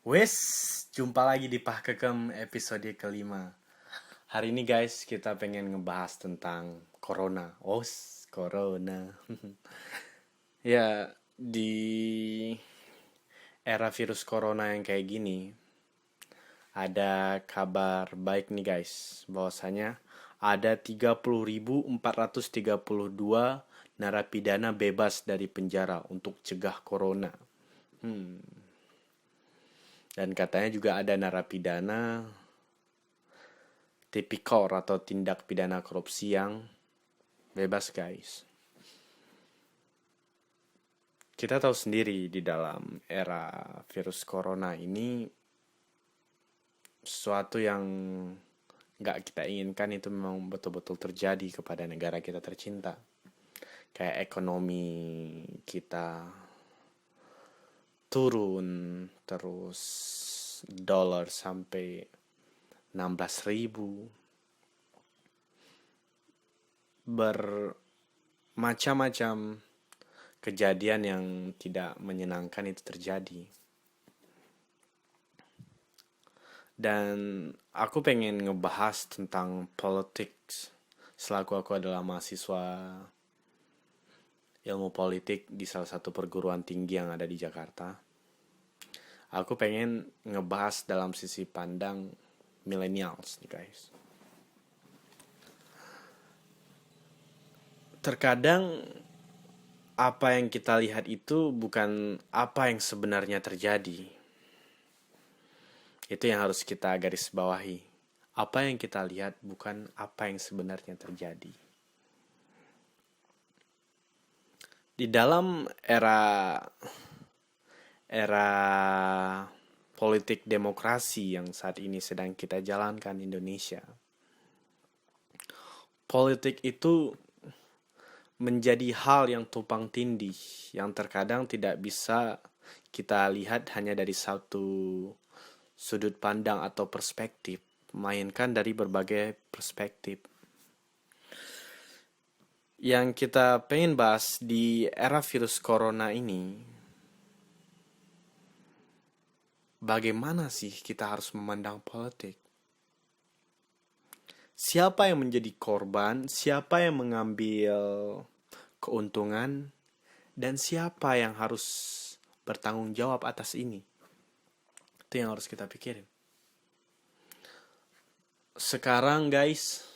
Wes, jumpa lagi di Pah Kekem episode kelima. Hari ini guys, kita pengen ngebahas tentang Corona. Corona. Ya, di era virus Corona yang kayak gini, ada kabar baik nih guys, bahwasanya ada 30.432 narapidana bebas dari penjara untuk cegah Corona. Dan katanya juga ada narapidana tipikor atau tindak pidana korupsi yang bebas guys. Kita tahu sendiri di dalam era virus corona ini sesuatu yang nggak kita inginkan itu memang betul-betul terjadi kepada negara kita tercinta. Kayak ekonomi kita turun, terus dolar sampai 16.000, bermacam-macam kejadian yang tidak menyenangkan itu terjadi. Dan aku pengen ngebahas tentang politik selaku aku adalah mahasiswa ilmu politik di salah satu perguruan tinggi yang ada di Jakarta. Aku pengen ngebahas dalam sisi pandang millennials nih guys. Terkadang apa yang kita lihat itu bukan apa yang sebenarnya terjadi. Itu yang harus kita garis bawahi. Apa yang kita lihat bukan apa yang sebenarnya terjadi. Di dalam era politik demokrasi yang saat ini sedang kita jalankan di Indonesia, politik itu menjadi hal yang tumpang tindih, yang terkadang tidak bisa kita lihat hanya dari satu sudut pandang atau perspektif, melainkan dari berbagai perspektif. Yang kita pengen bahas di era virus corona ini, bagaimana sih kita harus memandang politik? Siapa yang menjadi korban, siapa yang mengambil keuntungan, dan siapa yang harus bertanggung jawab atas ini? Itu yang harus kita pikirin. Sekarang guys,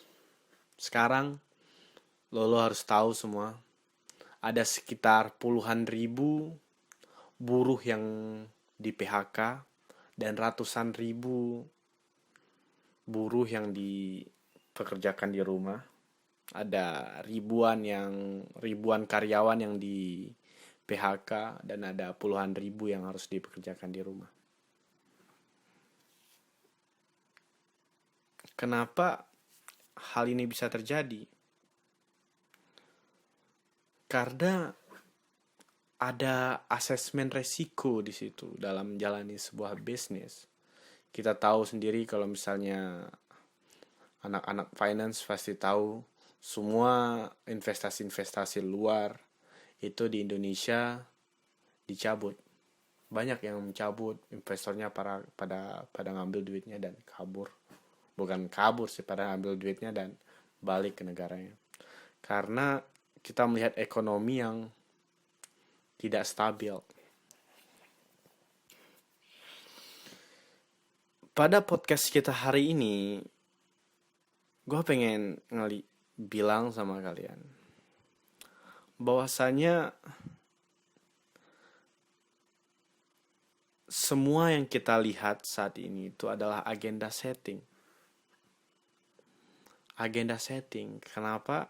lo harus tahu semua, ada sekitar puluhan ribu buruh yang di PHK dan ratusan ribu buruh yang dipekerjakan di rumah. Ada ribuan karyawan yang di PHK dan ada puluhan ribu yang harus dipekerjakan di rumah. Kenapa hal ini bisa terjadi? Karena ada asesmen resiko di situ dalam menjalani sebuah bisnis. Kita tahu sendiri kalau misalnya anak-anak finance pasti tahu semua investasi-investasi luar itu di Indonesia dicabut. Banyak yang mencabut, investornya pada ngambil duitnya dan kabur. Bukan kabur sih, pada ngambil duitnya dan balik ke negaranya. Karena kita melihat ekonomi yang tidak stabil. Pada podcast kita hari ini, gue pengen bilang sama kalian bahwasanya semua yang kita lihat saat ini itu adalah agenda setting. Agenda setting. Kenapa?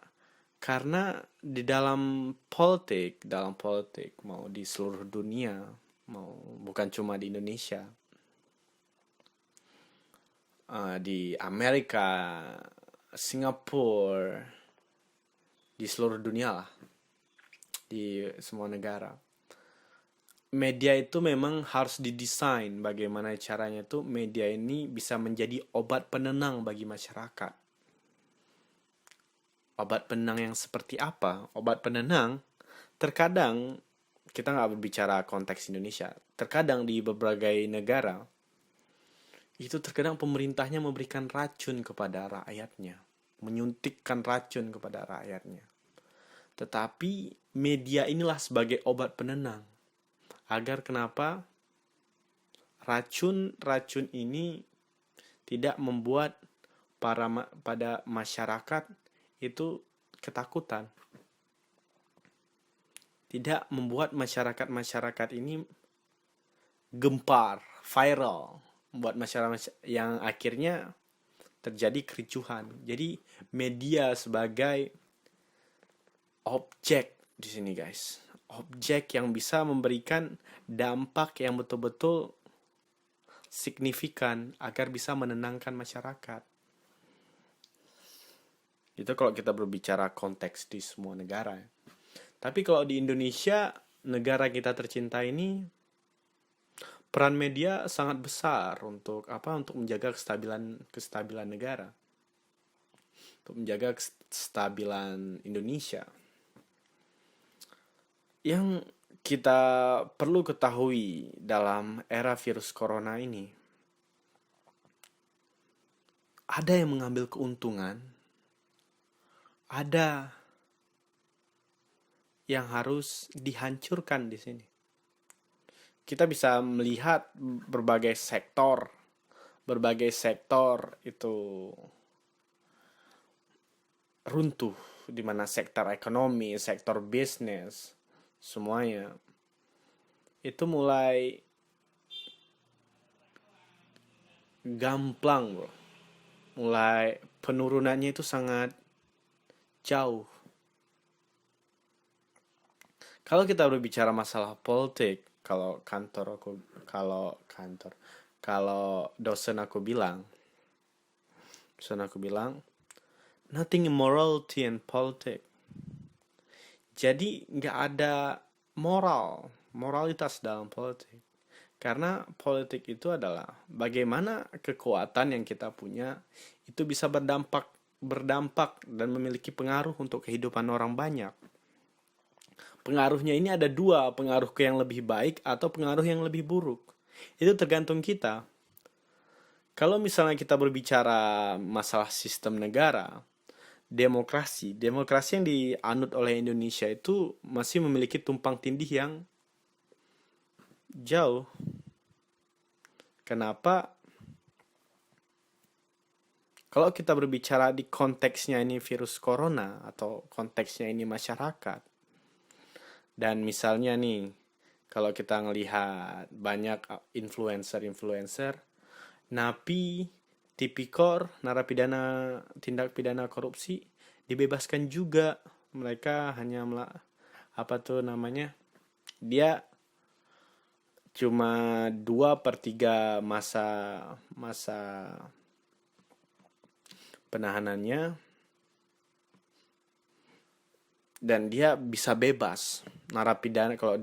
Karena di dalam politik mau di seluruh dunia, mau bukan cuma di Indonesia, di Amerika, Singapura, di seluruh dunia lah, di semua negara. Media itu memang harus didesain bagaimana caranya itu media ini bisa menjadi obat penenang bagi masyarakat. Obat penenang yang seperti apa? Obat penenang terkadang kita nggak berbicara konteks Indonesia. Terkadang di berbagai negara itu terkadang pemerintahnya memberikan racun kepada rakyatnya, menyuntikkan racun kepada rakyatnya. Tetapi media inilah sebagai obat penenang. Agar kenapa racun-racun ini tidak membuat pada masyarakat itu ketakutan. Tidak membuat masyarakat ini gempar, viral, membuat masyarakat yang akhirnya terjadi kericuhan. Jadi media sebagai objek di sini, guys. Objek yang bisa memberikan dampak yang betul-betul signifikan agar bisa menenangkan masyarakat. Itu kalau kita berbicara konteks di semua negara. Tapi kalau di Indonesia, negara kita tercinta ini, peran media sangat besar untuk Untuk menjaga kestabilan negara. Untuk menjaga kestabilan Indonesia. Yang kita perlu ketahui dalam era virus corona ini, ada yang mengambil keuntungan, ada yang harus dihancurkan di sini. Kita bisa melihat berbagai sektor itu runtuh, di mana sektor ekonomi, sektor bisnis, semuanya itu mulai gamblang, bro. Mulai penurunannya itu sangat jauh. Kalau kita berbicara masalah politik, kalau dosen aku bilang, nothing immorality in politics. Jadi nggak ada moralitas dalam politik. Karena politik itu adalah bagaimana kekuatan yang kita punya itu bisa berdampak dan memiliki pengaruh untuk kehidupan orang banyak. Pengaruhnya ini ada dua, pengaruh ke yang lebih baik atau pengaruh yang lebih buruk. Itu tergantung kita. Kalau misalnya kita berbicara masalah sistem negara, demokrasi yang dianut oleh Indonesia itu masih memiliki tumpang tindih yang jauh. Kenapa? Kalau kita berbicara di konteksnya ini virus corona atau konteksnya ini masyarakat, dan misalnya nih, kalau kita ngelihat banyak influencer, napi, tipikor, narapidana tindak pidana korupsi dibebaskan juga. Mereka hanya dia cuma 2/3 masa penahanannya dan dia bisa bebas. Narapidana kalau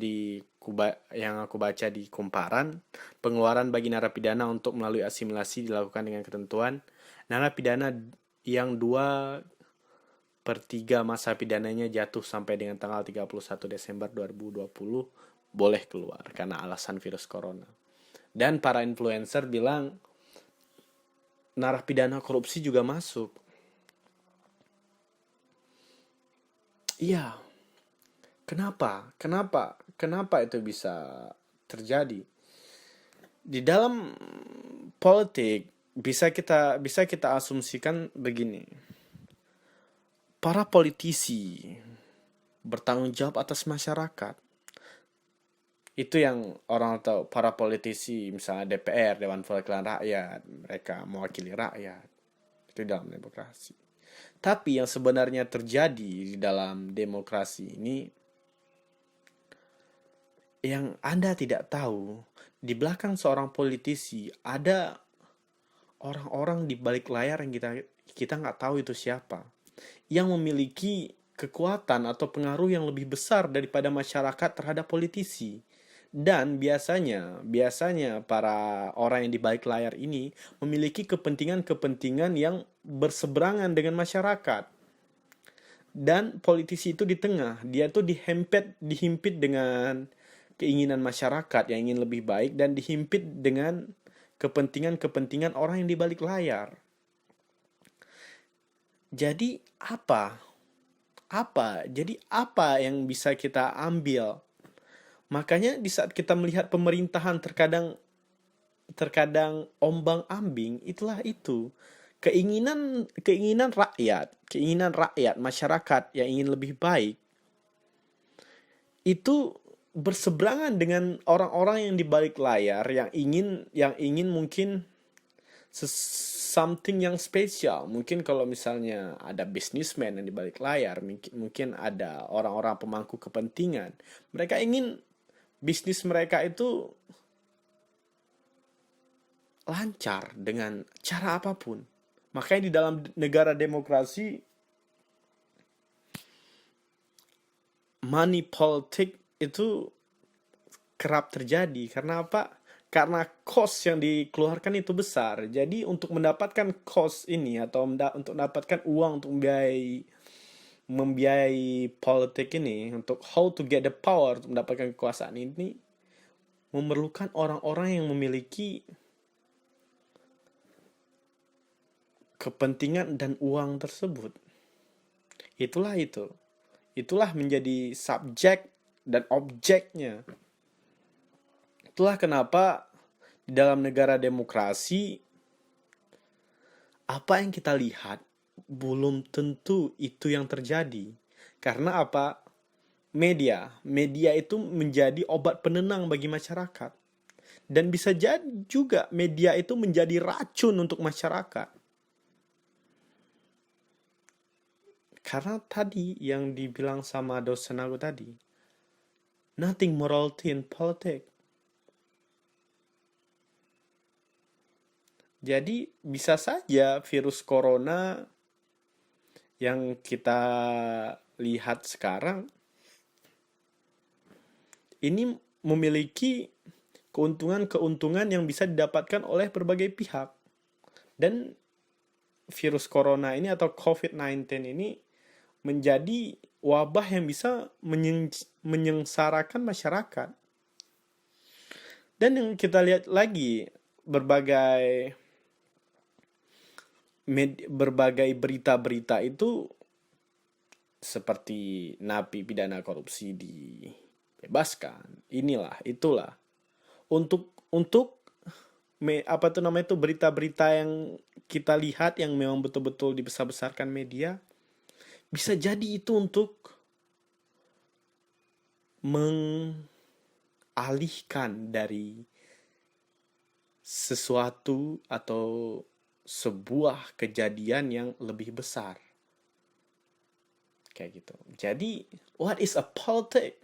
yang aku baca di Kumparan, pengeluaran bagi narapidana untuk melalui asimilasi dilakukan dengan ketentuan narapidana yang 2/3 masa pidananya jatuh sampai dengan tanggal 31 Desember 2020 boleh keluar karena alasan virus corona. Dan para influencer bilang narapidana korupsi juga masuk. Iya. Kenapa itu bisa terjadi? Di dalam politik bisa kita asumsikan begini. Para politisi bertanggung jawab atas masyarakat. Itu yang orang tahu, para politisi misalnya DPR, Dewan Perwakilan Rakyat, mereka mewakili rakyat. Itu dalam demokrasi. Tapi yang sebenarnya terjadi di dalam demokrasi ini, yang Anda tidak tahu, di belakang seorang politisi ada orang-orang di balik layar yang kita nggak tahu itu siapa, yang memiliki kekuatan atau pengaruh yang lebih besar daripada masyarakat terhadap politisi. Dan biasanya para orang yang di balik layar ini memiliki kepentingan yang berseberangan dengan masyarakat. Dan politisi itu di tengah, dia tuh dihimpit dengan keinginan masyarakat yang ingin lebih baik dan dihimpit dengan kepentingan-kepentingan orang yang di balik layar. Jadi apa? Jadi apa yang bisa kita ambil? Makanya di saat kita melihat pemerintahan terkadang terkadang ombang-ambing, itulah itu. Keinginan rakyat, masyarakat yang ingin lebih baik itu berseberangan dengan orang-orang yang di balik layar yang ingin mungkin something yang spesial. Mungkin kalau misalnya ada businessman yang di balik layar, mungkin ada orang-orang pemangku kepentingan. Mereka ingin bisnis mereka itu lancar dengan cara apapun. Makanya di dalam negara demokrasi, money politik itu kerap terjadi. Karena apa? Karena cost yang dikeluarkan itu besar. Jadi untuk mendapatkan cost ini atau untuk mendapatkan uang untuk membiayai politik ini, untuk how to get the power, untuk mendapatkan kekuasaan ini, memerlukan orang-orang yang memiliki kepentingan dan uang tersebut. Itulah itu. Itulah menjadi subjek dan objeknya. Itulah kenapa di dalam negara demokrasi, apa yang kita lihat belum tentu itu yang terjadi. Karena apa? Media itu menjadi obat penenang bagi masyarakat. Dan bisa jadi juga media itu menjadi racun untuk masyarakat. Karena tadi yang dibilang sama dosen aku tadi, nothing morality in politics. Jadi bisa saja virus corona yang kita lihat sekarang ini memiliki keuntungan-keuntungan yang bisa didapatkan oleh berbagai pihak. Dan virus corona ini atau COVID-19 ini menjadi wabah yang bisa menyengsarakan masyarakat. Dan yang kita lihat lagi, berbagai berita-berita itu seperti napi pidana korupsi dibebaskan, inilah itulah untuk berita-berita yang kita lihat yang memang betul-betul dibesar-besarkan media, bisa jadi itu untuk mengalihkan dari sesuatu atau sebuah kejadian yang lebih besar. Kayak gitu. Jadi, what is a politic?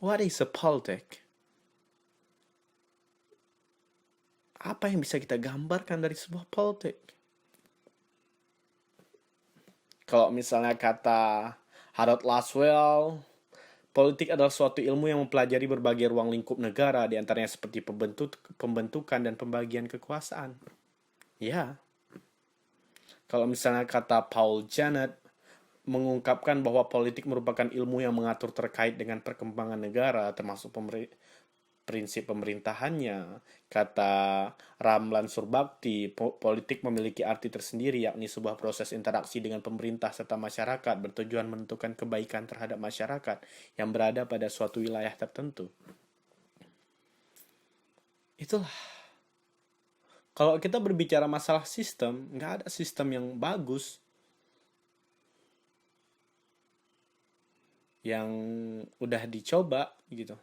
What is a politic? Apa yang bisa kita gambarkan dari sebuah politik? Kalau misalnya kata Harold Laswell, politik adalah suatu ilmu yang mempelajari berbagai ruang lingkup negara, di antaranya seperti pembentukan dan pembagian kekuasaan. Ya. Kalau misalnya kata Paul Janet, mengungkapkan bahwa politik merupakan ilmu yang mengatur terkait dengan perkembangan negara, termasuk prinsip pemerintahannya. Kata Ramlan Surbakti, politik memiliki arti tersendiri, yakni sebuah proses interaksi dengan pemerintah serta masyarakat bertujuan menentukan kebaikan terhadap masyarakat yang berada pada suatu wilayah tertentu. Itulah. Kalau kita berbicara masalah sistem, nggak ada sistem yang bagus, yang udah dicoba gitu.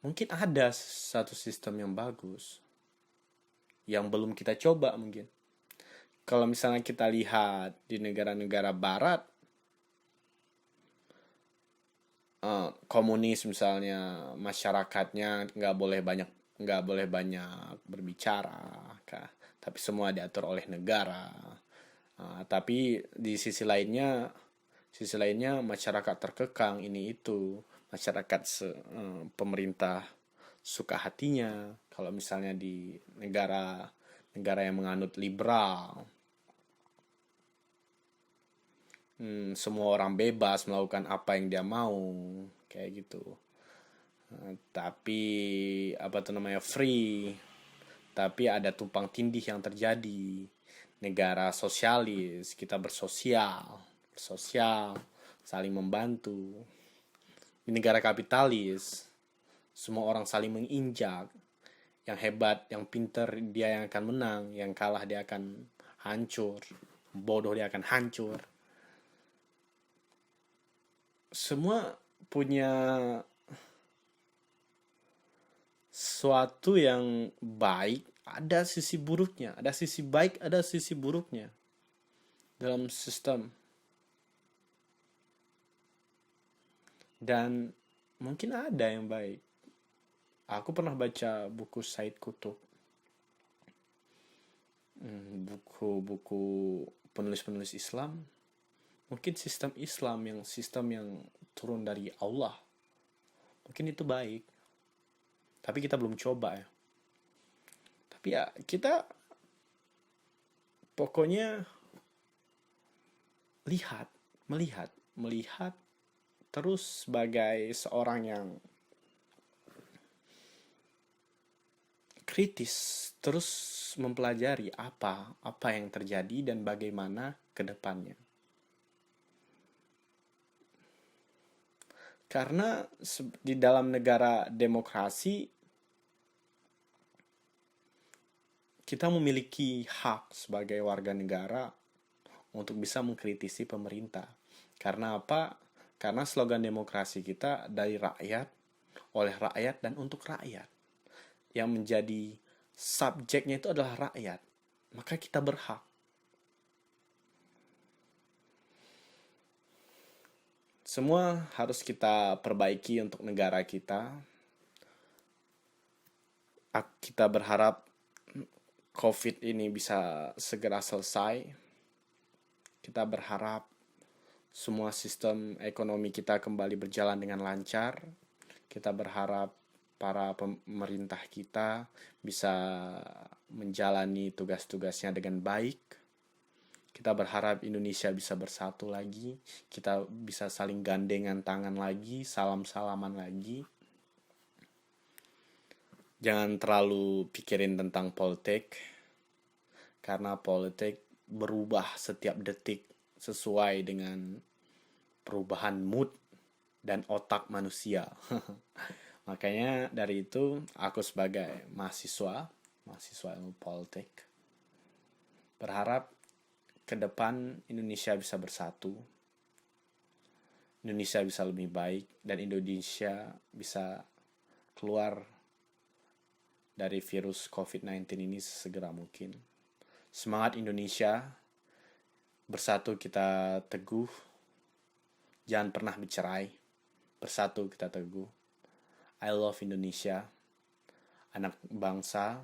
Mungkin ada satu sistem yang bagus yang belum kita coba mungkin. Kalau misalnya kita lihat di negara-negara barat, komunis misalnya, masyarakatnya nggak boleh banyak berbicara, tapi semua diatur oleh negara. Tapi di sisi lainnya masyarakat terkekang ini itu, masyarakat pemerintah suka hatinya. Kalau misalnya di negara yang menganut liberal, semua orang bebas melakukan apa yang dia mau, kayak gitu. Tapi apa tuh namanya, free, tapi ada tumpang tindih yang terjadi. Negara sosialis, kita bersosial, saling membantu. Di negara kapitalis, semua orang saling menginjak. Yang hebat, yang pinter, dia yang akan menang. Yang kalah, dia akan hancur. Bodoh, dia akan hancur. Semua punya sesuatu yang baik, ada sisi buruknya. Ada sisi baik, ada sisi buruknya dalam sistem. Dan mungkin ada yang baik. Aku pernah baca buku Said Kutub, buku-buku penulis-penulis Islam. Mungkin sistem yang turun dari Allah, mungkin itu baik. Tapi kita belum coba ya. Tapi ya kita pokoknya melihat terus sebagai seorang yang kritis, terus mempelajari apa yang terjadi dan bagaimana ke depannya. Karena di dalam negara demokrasi kita memiliki hak sebagai warga negara untuk bisa mengkritisi pemerintah. Karena apa? Karena slogan demokrasi kita dari rakyat, oleh rakyat, dan untuk rakyat. Yang menjadi subjeknya itu adalah rakyat. Maka kita berhak. Semua harus kita perbaiki untuk negara kita. Kita berharap COVID ini bisa segera selesai. Kita berharap semua sistem ekonomi kita kembali berjalan dengan lancar. Kita berharap para pemerintah kita bisa menjalani tugas-tugasnya dengan baik. Kita berharap Indonesia bisa bersatu lagi. Kita bisa saling gandengan tangan lagi, salam-salaman lagi. Jangan terlalu pikirin tentang politik, karena politik berubah setiap detik sesuai dengan perubahan mood dan otak manusia. Makanya dari itu aku sebagai mahasiswa ilmu politik, berharap ke depan Indonesia bisa bersatu, Indonesia bisa lebih baik, dan Indonesia bisa keluar dari virus COVID-19 ini sesegera mungkin. Semangat Indonesia, bersatu kita teguh, jangan pernah bercerai, bersatu kita teguh. I love Indonesia. Anak bangsa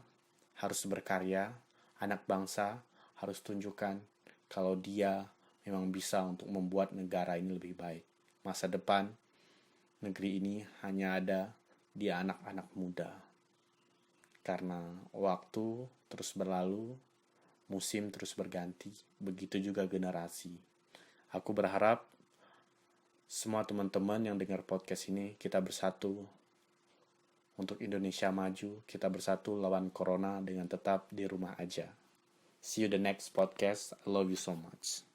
harus berkarya, anak bangsa harus tunjukkan kalau dia memang bisa untuk membuat negara ini lebih baik. Masa depan negeri ini hanya ada di anak-anak muda. Karena waktu terus berlalu, musim terus berganti, begitu juga generasi. Aku berharap semua teman-teman yang dengar podcast ini, kita bersatu untuk Indonesia maju, kita bersatu lawan corona dengan tetap di rumah aja. See you the next podcast. I love you so much.